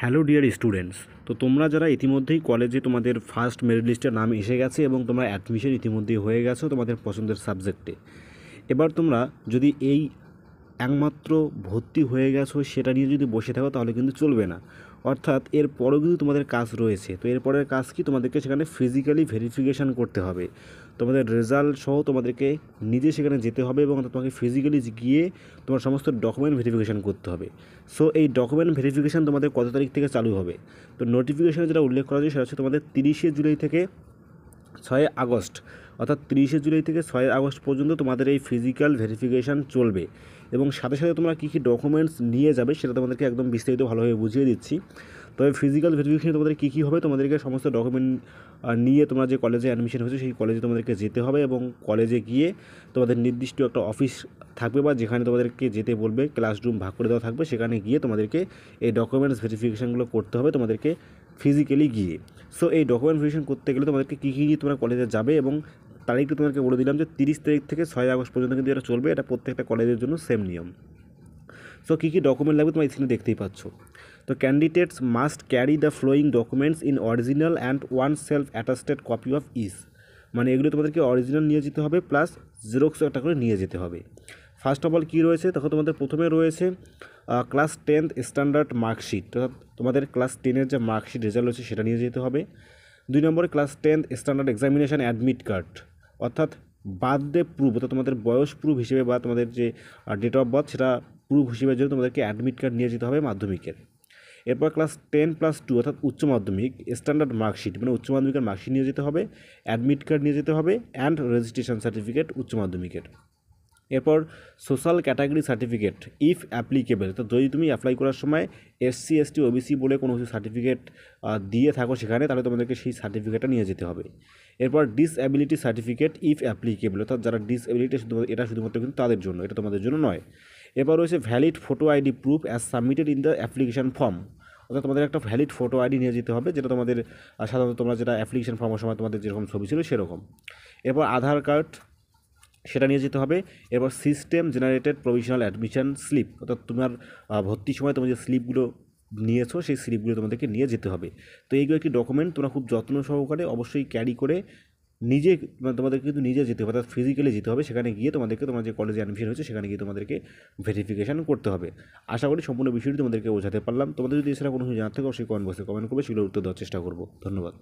Hello dear students, তো তোমরা যারা ইতিমধ্যেই কলেজে তোমাদের ফার্স্ট মেরিট লিস্টের নাম এসে গেছে এবং তোমরা অ্যাডমিশন ইতিমধ্যেই হয়ে গেছো তোমাদের পছন্দের সাবজেক্টে। এবার তোমরা যদি এই একমাত্র ভর্তি হয়ে গেছো সেটা নিয়ে যদি বসে থাকো তাহলে কিন্তু চলবে না। অর্থাৎ এরপরেও কিন্তু তোমাদের কাজ রয়েছে। তো এরপরের কাজ কি, তোমাদেরকে সেখানে ফিজিক্যালি ভেরিফিকেশান করতে হবে। তোমাদের রেজাল্ট সহ তোমাদেরকে নিজে সেখানে যেতে হবে এবং তোমাকে ফিজিক্যালি গিয়ে তোমার সমস্ত ডকুমেন্ট ভেরিফিকেশান করতে হবে। সো এই ডকুমেন্ট ভেরিফিকেশান তোমাদের কত তারিখ থেকে চালু হবে? তো নোটিফিকেশানে যেটা উল্লেখ করা যায় সেটা হচ্ছে তোমাদের 30শে জুলাই থেকে 6 আগস্ট, অর্থাৎ 30শে জুলাই থেকে 6 আগস্ট পর্যন্ত তোমাদের এই ফিজিক্যাল ভেরিফিকেশান চলবে। এবং সাথে সাথে তোমরা কী কী ডকুমেন্টস নিয়ে যাবে সেটা তোমাদেরকে একদম বিস্তারিত ভালোভাবে বুঝিয়ে দিচ্ছি। তবে ফিজিক্যাল ভেরিফিকেশানে তোমাদের কী কী হবে, তোমাদেরকে সমস্ত ডকুমেন্ট নিয়ে তোমরা যে কলেজে অ্যাডমিশন হয়েছে সেই কলেজে তোমাদেরকে যেতে হবে এবং কলেজে গিয়ে তোমাদের নির্দিষ্ট একটা অফিস থাকবে বা যেখানে তোমাদেরকে যেতে বলবে, ক্লাসরুম ভাগ করে দেওয়া থাকবে, সেখানে গিয়ে তোমাদেরকে এই ডকুমেন্টস ভেরিফিকেশানগুলো করতে হবে তোমাদেরকে ফিজিক্যালি গিয়ে। সো এই ডকুমেন্ট ভেরিফিকেশন করতে গেলে তোমাদেরকে কী কী নিয়ে তোমরা কলেজে যাবে এবং তারিখটা তোমাদেরকে বলে দিলাম যে 30 তারিখ থেকে 6 আগস্ট পর্যন্ত কিন্তু এটা চলবে। এটা প্রত্যেকটা কলেজের জন্য সেম নিয়ম। সো কী কী ডকুমেন্ট লাগবে তোমরা স্ক্রিনে দেখতেই পাচ্ছ। তো candidates must carry the following documents in original and one self attested copy of is, মানে এগুলো তোমাদেরকে অরিজিনাল নিয়ে যেতে হবে প্লাস জেরক্সও একটা করে নিয়ে যেতে হবে। ফার্স্ট অফ অল কী রয়েছে দেখো, তোমাদের প্রথমে রয়েছে ক্লাস 10th স্ট্যান্ডার্ড মার্কশিট, অর্থাৎ তোমাদের ক্লাস 10-এর যে মার্কশিট রেজাল্ট রয়েছে সেটা নিয়ে যেতে হবে। 2 নম্বরে class 10th standard examination admit card, অর্থাৎ বার্থডে প্রুফ, অর্থাৎ তোমাদের বয়স প্রুফ হিসেবে বা তোমাদের যে ডেট অফ বার্থ সেটা প্রুফ হিসেবে জন্য তোমাদেরকে অ্যাডমিট কার্ড নিয়ে যেতে হবে মাধ্যমিকের। এরপর ক্লাস 10+2 অর্থাৎ উচ্চ মাধ্যমিক স্ট্যান্ডার্ড মার্কশিট, মানে উচ্চ মাধ্যমিকের মার্কশিট নিয়ে যেতে হবে, অ্যাডমিট কার্ড নিয়ে যেতে হবে অ্যান্ড রেজিস্ট্রেশন সার্টিফিকেট উচ্চ মাধ্যমিকের। এরপর social category certificate if applicable, তো যদি তুমি অ্যাপ্লাই করার সময় SC ST OBC বলে কোনো কিছু সার্টিফিকেট দিয়ে থাকো সেখানে, তাহলে তোমাদেরকে সেই সার্টিফিকেটটা নিয়ে যেতে হবে। এরপর ডিসএবিলিটি সার্টিফিকেট ইফ অ্যাপ্লিকেবল, অর্থাৎ যারা ডিসএবিলিটি এটা শুধুমাত্র কিন্তু তাদের জন্য, এটা তোমাদের জন্য নয়। এরপর রয়েছে valid photo ID proof as submitted in the application form, অর্থাৎ তোমাদের একটা ভ্যালিড ফটো আইডি নিয়ে যেতে হবে, যেটা তোমাদের সাধারণত তোমরা যেটা অ্যাপ্লিকেশন ফর্মের সময় তোমাদের যেরকম ছবি ছিল সেরকম। এরপর আধার কার্ড সেটা নিয়ে যেতে হবে। এবার system generated provisional admission slip, অর্থাৎ তোমার ভর্তির সময় তুমি যে স্লিপগুলো নিয়েছো সেই স্লিপগুলো তোমাদেরকে নিয়ে যেতে হবে। তো এইগুলো একটি ডকুমেন্ট তোমরা খুব যত্ন সহকারে অবশ্যই ক্যারি করে নিজে, তোমাদেরকে কিন্তু নিজে যেতে হবে, অর্থাৎ ফিজিক্যালি যেতে হবে। সেখানে গিয়ে তোমাদেরকে তোমার যে কলেজে অ্যাডমিশন হয়েছে সেখানে গিয়ে তোমাদেরকে ভেরিফিকেশান করতে হবে। আশা করি সম্পূর্ণ বিষয়টি তোমাদেরকে বোঝাতে পারলাম। তোমাদের যদি এছাড়া কোনো কিছু জানার থাকে অবশ্যই কমেন্ট বক্সে কমেন্ট করবে, সেগুলোর উত্তর দেওয়ার চেষ্টা করবো। ধন্যবাদ।